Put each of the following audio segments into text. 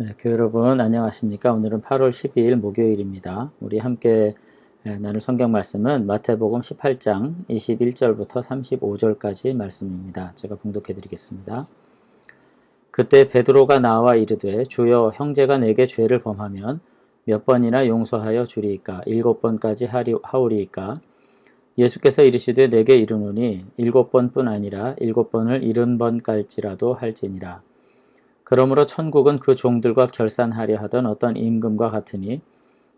네, 교회 여러분 안녕하십니까? 오늘은 8월 12일 목요일입니다. 우리 함께 나눌 성경 말씀은 마태복음 18장 21절부터 35절까지 말씀입니다. 제가 봉독해 드리겠습니다. 그때 베드로가 나와 이르되 주여 형제가 내게 죄를 범하면 몇 번이나 용서하여 주리이까? 7번까지 하오리이까? 예수께서 이르시되 내게 이르노니 7번뿐 아니라 7번을 70번까지라도 할지니라. 그러므로 천국은 그 종들과 결산하려 하던 어떤 임금과 같으니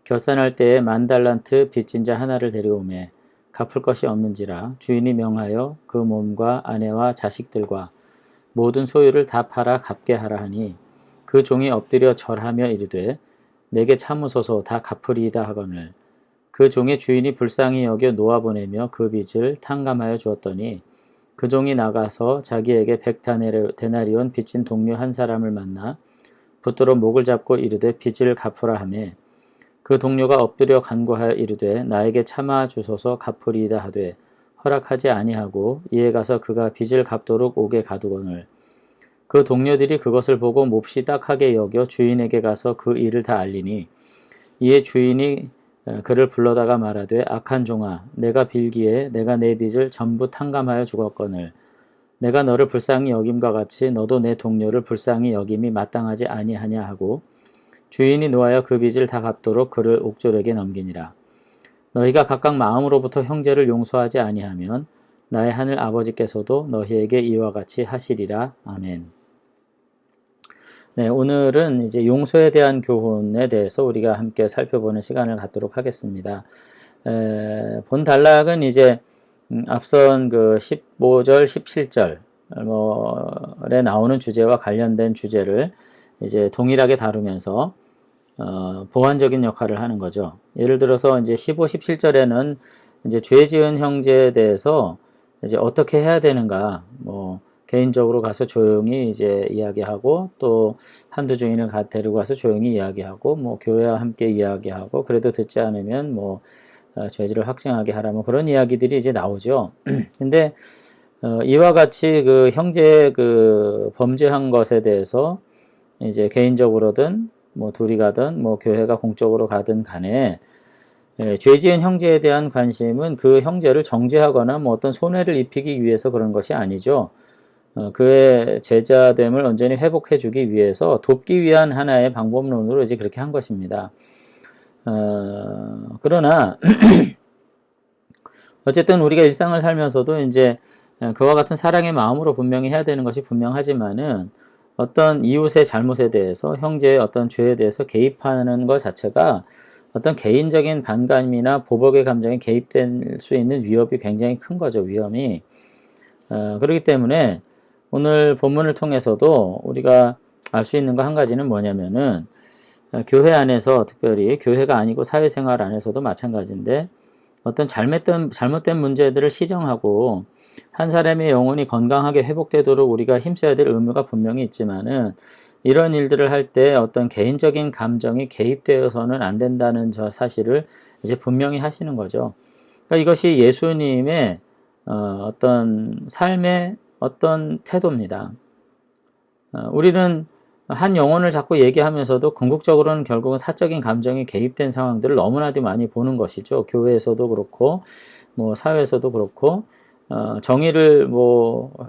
결산할 때에 10,000달란트 빚진 자 하나를 데려오매 갚을 것이 없는지라 주인이 명하여 그 몸과 아내와 자식들과 모든 소유를 다 팔아 갚게 하라 하니 그 종이 엎드려 절하며 이르되 내게 참으소서 다 갚으리이다 하거늘 그 종의 주인이 불쌍히 여겨 놓아보내며 그 빚을 탕감하여 주었더니 그 종이 나가서 자기에게 100데나리온 빚진 동료 한 사람을 만나 붙들어 목을 잡고 이르되 빚을 갚으라 하매 그 동료가 엎드려 간구하여 이르되 나에게 참아 주소서 갚으리이다 하되 허락하지 아니하고 이에 가서 그가 빚을 갚도록 옥에 가두거늘 그 동료들이 그것을 보고 몹시 딱하게 여겨 주인에게 가서 그 일을 다 알리니 이에 주인이 그를 불러다가 말하되 악한 종아 내가 빌기에 내가 내 빚을 전부 탕감하여 주었거늘 내가 너를 불쌍히 여김과 같이 너도 내 동료를 불쌍히 여김이 마땅하지 아니하냐 하고 주인이 노하여 그 빚을 다 갚도록 그를 옥졸에게 넘기니라. 너희가 각각 마음으로부터 형제를 용서하지 아니하면 나의 하늘 아버지께서도 너희에게 이와 같이 하시리라. 아멘. 네, 오늘은 이제 용서에 대한 교훈에 대해서 우리가 함께 살펴보는 시간을 갖도록 하겠습니다. 본 단락은 이제 앞선 그 15절, 17절에 나오는 주제와 관련된 주제를 이제 동일하게 다루면서 보완적인 역할을 하는 거죠. 예를 들어서 이제 15, 17절에는 이제 죄 지은 형제에 대해서 이제 어떻게 해야 되는가, 개인적으로 가서 조용히 이제 이야기하고 또 한두 증인을 데리고 가서 조용히 이야기하고 교회와 함께 이야기하고 그래도 듣지 않으면 죄질을 확증하게 하라 그런 이야기들이 이제 나오죠. 근데 이와 같이 그 형제 그 범죄한 것에 대해서 이제 개인적으로든 둘이 가든 교회가 공적으로 가든 간에 죄 지은 형제에 대한 관심은 그 형제를 정죄하거나 어떤 손해를 입히기 위해서 그런 것이 아니죠. 그의 제자됨을 온전히 회복해주기 위해서 돕기 위한 하나의 방법론으로 이제 그렇게 한 것입니다. 그러나 어쨌든 우리가 일상을 살면서도 이제 그와 같은 사랑의 마음으로 분명히 해야 되는 것이 분명하지만은 어떤 이웃의 잘못에 대해서 형제의 어떤 죄에 대해서 개입하는 것 자체가 어떤 개인적인 반감이나 보복의 감정이 개입될 수 있는 위협이 굉장히 큰 거죠. 위험이. 그렇기 때문에 오늘 본문을 통해서도 우리가 알 수 있는 거 한 가지는 뭐냐면은 교회 안에서 특별히 교회가 아니고 사회생활 안에서도 마찬가지인데 어떤 잘못된 문제들을 시정하고 한 사람의 영혼이 건강하게 회복되도록 우리가 힘써야 될 의무가 분명히 있지만은 이런 일들을 할 때 어떤 개인적인 감정이 개입되어서는 안 된다는 저 사실을 이제 분명히 하시는 거죠. 그러니까 이것이 예수님의 어떤 삶의 어떤 태도입니다. 우리는 한 영혼을 자꾸 얘기하면서도 궁극적으로는 결국은 사적인 감정이 개입된 상황들을 너무나도 많이 보는 것이죠. 교회에서도 그렇고 사회에서도 그렇고 정의를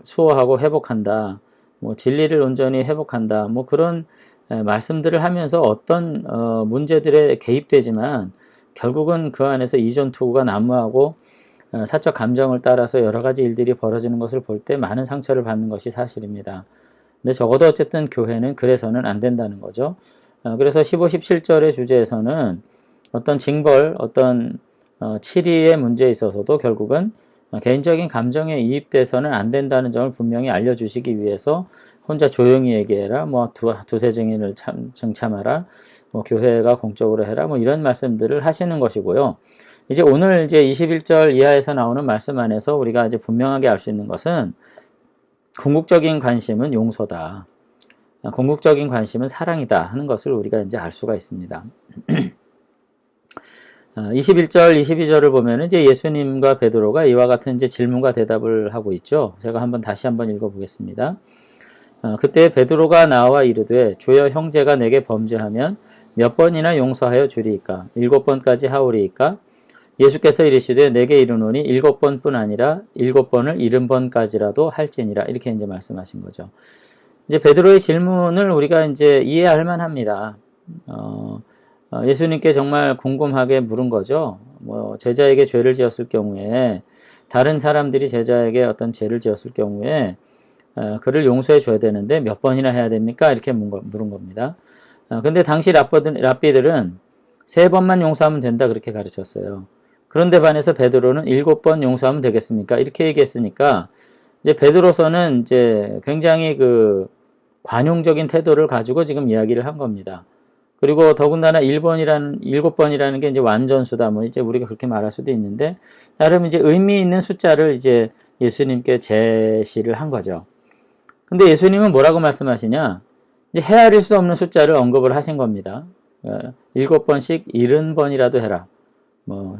수호하고 회복한다. 진리를 온전히 회복한다. 그런 말씀들을 하면서 어떤 문제들에 개입되지만 결국은 그 안에서 이전 투구가 난무하고 사적 감정을 따라서 여러 가지 일들이 벌어지는 것을 볼 때 많은 상처를 받는 것이 사실입니다. 근데 적어도 어쨌든 교회는 그래서는 안 된다는 거죠. 그래서 15, 17절의 주제에서는 어떤 징벌, 어떤 치리의 문제에 있어서도 결국은 개인적인 감정에 이입돼서는 안 된다는 점을 분명히 알려주시기 위해서 혼자 조용히 얘기해라, 두세 증인을 정참하라, 교회가 공적으로 해라, 이런 말씀들을 하시는 것이고요. 이제 오늘 이제 21절 이하에서 나오는 말씀 안에서 우리가 이제 분명하게 알 수 있는 것은 궁극적인 관심은 용서다. 궁극적인 관심은 사랑이다 하는 것을 우리가 이제 알 수가 있습니다. 21절, 22절을 보면 이제 예수님과 베드로가 이와 같은 이제 질문과 대답을 하고 있죠. 제가 다시 한번 읽어보겠습니다. 그때 베드로가 나와 이르되 주여 형제가 내게 범죄하면 몇 번이나 용서하여 주리이까? 7번까지 하오리이까? 예수께서 이르시되 내게 이르노니 7번뿐 아니라 7번을 70번까지라도 할지니라. 이렇게 이제 말씀하신 거죠. 이제 베드로의 질문을 우리가 이제 이해할 만합니다. 예수님께 정말 궁금하게 물은 거죠. 뭐 제자에게 죄를 지었을 경우에, 다른 사람들이 제자에게 어떤 죄를 지었을 경우에 그를 용서해 줘야 되는데 몇 번이나 해야 됩니까? 이렇게 물은 겁니다. 근데 당시 랍비들은 3번만 용서하면 된다 그렇게 가르쳤어요. 그런데 반해서 베드로는 7번 용서하면 되겠습니까? 이렇게 얘기했으니까 이제 베드로서는 이제 굉장히 그 관용적인 태도를 가지고 지금 이야기를 한 겁니다. 그리고 더군다나 7번이라는 게 이제 완전수다. 뭐 이제 우리가 그렇게 말할 수도 있는데, 나름 이제 의미 있는 숫자를 이제 예수님께 제시를 한 거죠. 근데 예수님은 뭐라고 말씀하시냐? 이제 헤아릴 수 없는 숫자를 언급을 하신 겁니다. 7번씩 70번이라도 해라. 뭐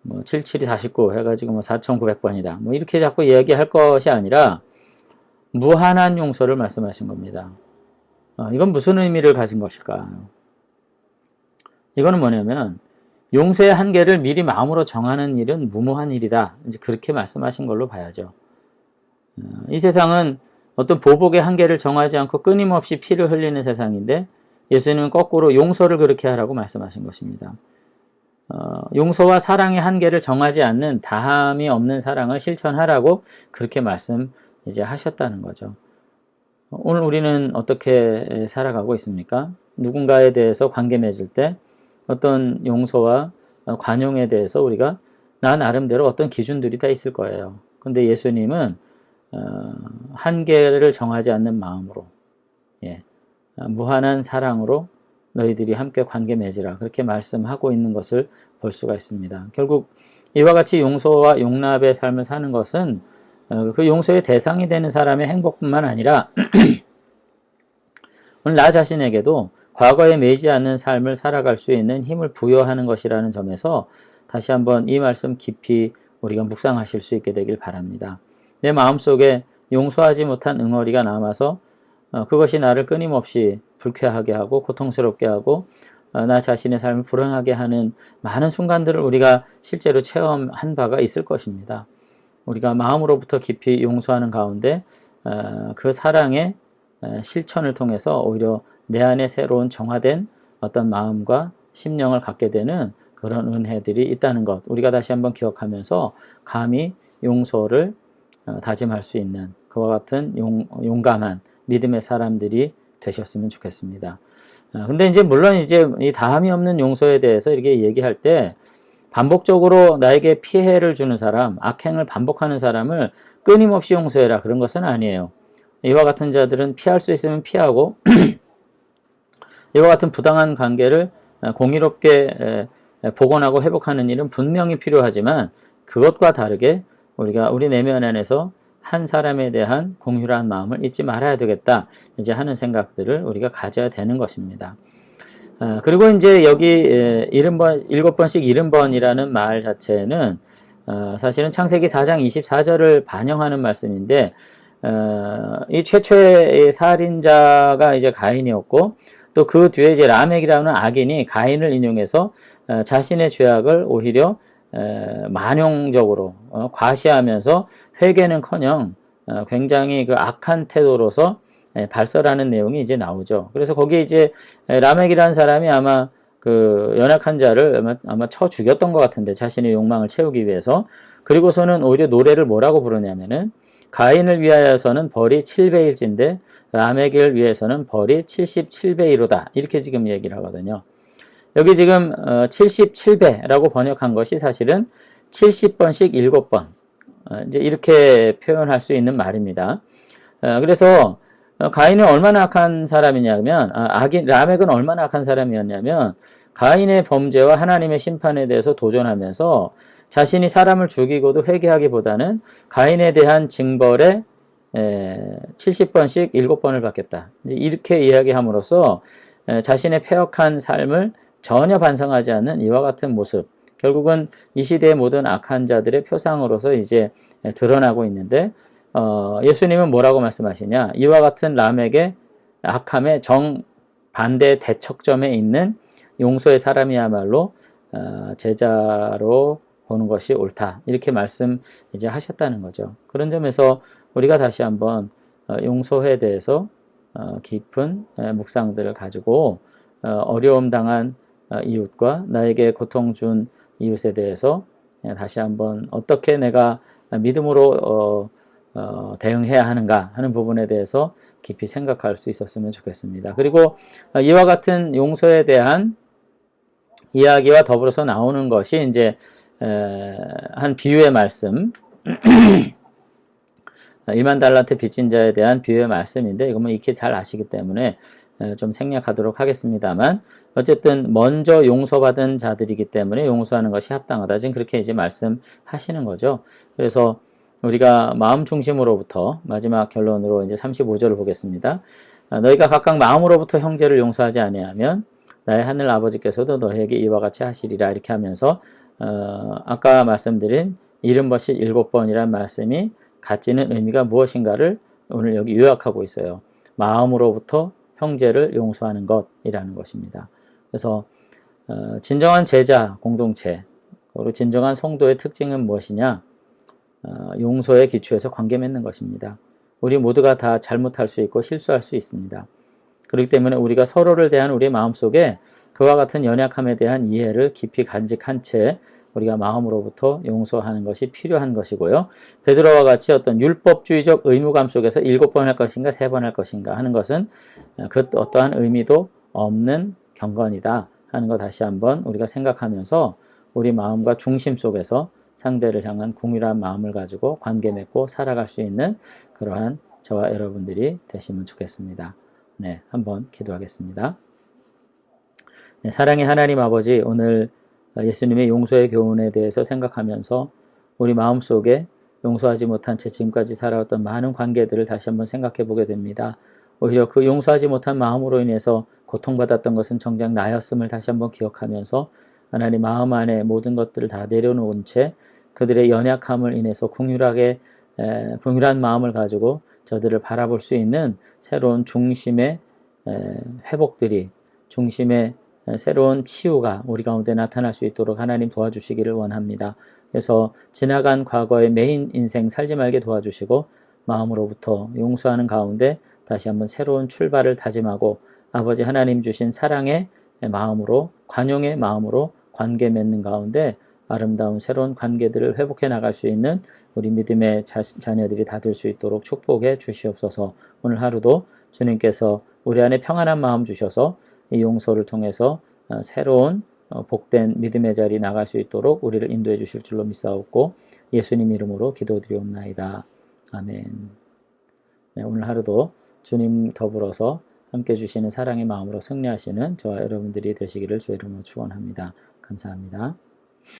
77이 49 해가지고 뭐 4,900번이다. 뭐 이렇게 자꾸 이야기할 것이 아니라 무한한 용서를 말씀하신 겁니다. 이건 무슨 의미를 가진 것일까? 이거는 뭐냐면 용서의 한계를 미리 마음으로 정하는 일은 무모한 일이다. 이제 그렇게 말씀하신 걸로 봐야죠. 이 세상은 어떤 보복의 한계를 정하지 않고 끊임없이 피를 흘리는 세상인데 예수님은 거꾸로 용서를 그렇게 하라고 말씀하신 것입니다. 용서와 사랑의 한계를 정하지 않는 다함이 없는 사랑을 실천하라고 그렇게 이제 하셨다는 거죠. 오늘 우리는 어떻게 살아가고 있습니까? 누군가에 대해서 관계 맺을 때 어떤 용서와 관용에 대해서 우리가 나 나름대로 어떤 기준들이 다 있을 거예요. 근데 예수님은 한계를 정하지 않는 마음으로, 무한한 사랑으로 너희들이 함께 관계 맺으라 그렇게 말씀하고 있는 것을 볼 수가 있습니다. 결국 이와 같이 용서와 용납의 삶을 사는 것은 그 용서의 대상이 되는 사람의 행복뿐만 아니라 오늘 나 자신에게도 과거에 매이지 않는 삶을 살아갈 수 있는 힘을 부여하는 것이라는 점에서 다시 한번 이 말씀 깊이 우리가 묵상하실 수 있게 되길 바랍니다. 내 마음속에 용서하지 못한 응어리가 남아서 그것이 나를 끊임없이 불쾌하게 하고 고통스럽게 하고 나 자신의 삶을 불행하게 하는 많은 순간들을 우리가 실제로 체험한 바가 있을 것입니다. 우리가 마음으로부터 깊이 용서하는 가운데 그 사랑의 실천을 통해서 오히려 내 안에 새로운 정화된 어떤 마음과 심령을 갖게 되는 그런 은혜들이 있다는 것, 우리가 다시 한번 기억하면서 감히 용서를 다짐할 수 있는 그와 같은 용감한 믿음의 사람들이 되셨으면 좋겠습니다. 근데 이제 물론 이제 이 다함이 없는 용서에 대해서 이렇게 얘기할 때 반복적으로 나에게 피해를 주는 사람, 악행을 반복하는 사람을 끊임없이 용서해라 그런 것은 아니에요. 이와 같은 자들은 피할 수 있으면 피하고 이와 같은 부당한 관계를 공의롭게 복원하고 회복하는 일은 분명히 필요하지만 그것과 다르게 우리가 우리 내면 안에서 한 사람에 대한 공유한 마음을 잊지 말아야 되겠다 이제 하는 생각들을 우리가 가져야 되는 것입니다. 그리고 이제 여기 7번씩 70번이라는 말 자체는 사실은 창세기 4장 24절을 반영하는 말씀인데 이 최초의 살인자가 이제 가인이었고 또 그 뒤에 이제 라멕이라는 악인이 가인을 인용해서 자신의 죄악을 오히려 만용적으로 과시하면서 회개는커녕 굉장히 그 악한 태도로서 발설하는 내용이 이제 나오죠. 그래서 거기에 이제 라멕이라는 사람이 아마 그 연약한 자를 아마 쳐 죽였던 것 같은데 자신의 욕망을 채우기 위해서. 그리고서는 오히려 노래를 뭐라고 부르냐면은 가인을 위하여서는 벌이 7배일진데 라멕을 위해서는 벌이 77배이로다. 이렇게 지금 얘기를 하거든요. 여기 지금 77배라고 번역한 것이 사실은 70번씩 7번 이제 이렇게 표현할 수 있는 말입니다. 그래서 가인은 얼마나 악한 사람이냐면 라멕은 얼마나 악한 사람이었냐면 가인의 범죄와 하나님의 심판에 대해서 도전하면서 자신이 사람을 죽이고도 회개하기보다는 가인에 대한 징벌에 70번씩 7번을 받겠다. 이제 이렇게 이야기함으로써 자신의 패역한 삶을 전혀 반성하지 않는 이와 같은 모습, 결국은 이 시대의 모든 악한 자들의 표상으로서 이제 드러나고 있는데 예수님은 뭐라고 말씀하시냐? 이와 같은 람에게 악함의 정반대 대척점에 있는 용서의 사람이야말로 제자로 보는 것이 옳다. 이렇게 말씀 이제 하셨다는 거죠. 그런 점에서 우리가 다시 한번 용서에 대해서 깊은 묵상들을 가지고 어려움 당한 이웃과 나에게 고통 준 이웃에 대해서 다시 한번 어떻게 내가 믿음으로 대응해야 하는가 하는 부분에 대해서 깊이 생각할 수 있었으면 좋겠습니다. 그리고 이와 같은 용서에 대한 이야기와 더불어서 나오는 것이 이제 한 비유의 말씀 1만 달란트 빚진 자에 대한 비유의 말씀인데 이거 뭐 익히 잘 아시기 때문에 좀 생략하도록 하겠습니다만 어쨌든 먼저 용서받은 자들이기 때문에 용서하는 것이 합당하다. 지금 그렇게 이제 말씀하시는 거죠. 그래서 우리가 마음 중심으로부터 마지막 결론으로 이제 35절을 보겠습니다. 너희가 각각 마음으로부터 형제를 용서하지 아니하면 나의 하늘 아버지께서도 너희에게 이와 같이 하시리라. 이렇게 하면서 아까 말씀드린 70번씩 7번이란 말씀이 갖지는 의미가 무엇인가를 오늘 여기 요약하고 있어요. 마음으로부터 형제를 용서하는 것이라는 것입니다. 그래서 진정한 제자 공동체 그리고 진정한 성도의 특징은 무엇이냐? 용서의 기초에서 관계 맺는 것입니다. 우리 모두가 다 잘못할 수 있고 실수할 수 있습니다. 그렇기 때문에 우리가 서로를 대한 우리의 마음속에 그와 같은 연약함에 대한 이해를 깊이 간직한 채 우리가 마음으로부터 용서하는 것이 필요한 것이고요. 베드로와 같이 어떤 율법주의적 의무감 속에서 7번 할 것인가 3번 할 것인가 하는 것은 그 어떠한 의미도 없는 경건이다 하는 거 다시 한번 우리가 생각하면서 우리 마음과 중심 속에서 상대를 향한 궁일한 마음을 가지고 관계 맺고 살아갈 수 있는 그러한 저와 여러분들이 되시면 좋겠습니다. 네, 한번 기도하겠습니다. 네, 사랑의 하나님 아버지, 오늘 예수님의 용서의 교훈에 대해서 생각하면서 우리 마음속에 용서하지 못한 채 지금까지 살아왔던 많은 관계들을 다시 한번 생각해 보게 됩니다. 오히려 그 용서하지 못한 마음으로 인해서 고통받았던 것은 정작 나였음을 다시 한번 기억하면서 하나님 마음 안에 모든 것들을 다 내려놓은 채 그들의 연약함을 인해서 긍휼한 마음을 가지고 저들을 바라볼 수 있는 새로운 중심의 회복들이 중심의 새로운 치유가 우리 가운데 나타날 수 있도록 하나님 도와주시기를 원합니다. 그래서 지나간 과거의 메인 인생 살지 말게 도와주시고 마음으로부터 용서하는 가운데 다시 한번 새로운 출발을 다짐하고 아버지 하나님 주신 사랑의 마음으로 관용의 마음으로 관계 맺는 가운데 아름다운 새로운 관계들을 회복해 나갈 수 있는 우리 믿음의 자녀들이 다 될 수 있도록 축복해 주시옵소서. 오늘 하루도 주님께서 우리 안에 평안한 마음 주셔서 이 용서를 통해서 새로운 복된 믿음의 자리 나갈 수 있도록 우리를 인도해 주실 줄로 믿사옵고 예수님 이름으로 기도드리옵나이다. 아멘. 네, 오늘 하루도 주님 더불어서 함께 주시는 사랑의 마음으로 승리하시는 저와 여러분들이 되시기를 주의 이름으로 축원합니다. 감사합니다.